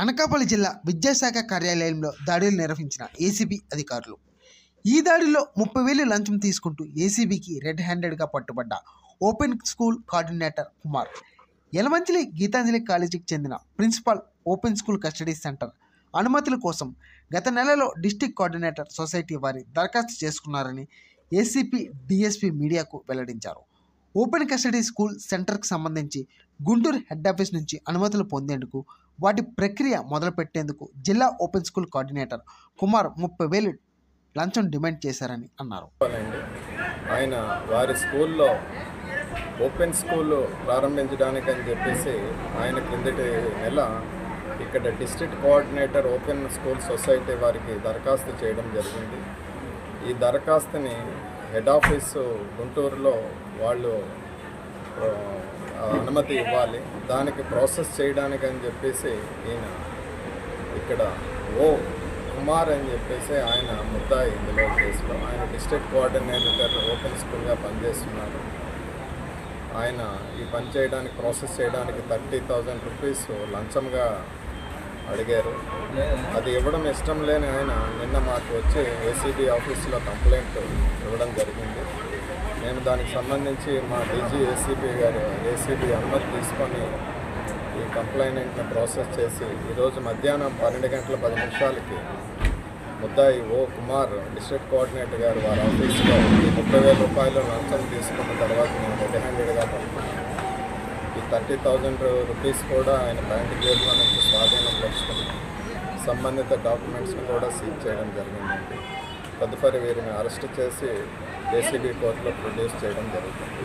అనకాపల్లి జిల్లా విద్యాశాఖ కార్యాలయంలో దాడులు నిర్వహించిన ఏసీబీ అధికారులు. ఈ దాడిలో 30,000 లంచం తీసుకుంటూ ఏసీబీకి రెడ్ హ్యాండెడ్గా పట్టుబడ్డ open school coordinator Kumar, Yalamanchili Geetanjali కాలేజీకి చెందిన principal open school custody centre అనుమతుల కోసం గత నెలలో డిస్టిక్ కోఆర్డినేటర్ సొసైటీ వారి దరఖాస్తు చేసుకున్నారని ఏసీపీ డీఎస్పీ మీడియాకు వెల్లడించారు. ఓపెన్ కస్టడీ స్కూల్ సెంటర్కి సంబంధించి గుంటూరు హెడ్ ఆఫీస్ నుంచి అనుమతులు పొందేందుకు వాటి ప్రక్రియ మొదలుపెట్టేందుకు జిల్లా ఓపెన్ స్కూల్ కోఆర్డినేటర్ కుమార్ 30,000 లంచం డిమాండ్ చేశారని అన్నారు. ఆయన వారి స్కూల్లో ఓపెన్ స్కూల్ ప్రారంభించడానికి అని చెప్పేసి ఆయన క్రిందటి నెల ఇక్కడ district coordinator open school society వారికి దరఖాస్తు చేయడం జరిగింది. ఈ దరఖాస్తుని హెడ్ ఆఫీసు గుంటూరులో వాళ్ళు అనుమతి ఇవ్వాలి, దానికి ప్రాసెస్ చేయడానికి అని చెప్పేసి ఈయన ఇక్కడ కుమార్ అని చెప్పేసి ఆయన ముద్దాయి ఇందులో కేసులో. ఆయన డిస్ట్రిక్ట్ కోఆర్డినేటర్ ఓపెన్ స్కూల్గా పనిచేస్తున్నారు. ఆయన ఈ పని చేయడానికి ప్రాసెస్ చేయడానికి 30,000 రూపీస్ లంచంగా అడిగారు. అది ఇవ్వడం ఇష్టం లేని ఆయన నిన్న మాకు వచ్చి ఏసీబీ ఆఫీస్లో కంప్లైంట్ ఇవ్వడం జరిగింది. నేను దానికి సంబంధించి మా డీజీ ఏసీబీ అనుమతి తీసుకొని ఈ కంప్లైంట్ని ప్రాసెస్ చేసి ఈరోజు మధ్యాహ్నం 12:10 ముద్దాయి కుమార్ డిస్ట్రిక్ట్ కోఆర్డినేటర్ గారు వారి ఆఫీస్లో 30,000 రూపాయలు లంచం తీసుకున్న తర్వాత నేను రెడ్ హ్యాండెడ్గా పడుతున్నాను. ఈ 30,000 రూపీస్ కూడా ఆయన బ్యాంక్ జేబులో నుంచి స్వాధీనం పరుచుకుని సంబంధిత డాక్యుమెంట్స్ని కూడా సీజ్ చేయడం జరిగిందండి. తదుపరి వీరిని అరెస్ట్ చేసి ఏసీబీ కోర్టులో ప్రొడ్యూస్ చేయడం జరుగుతుంది.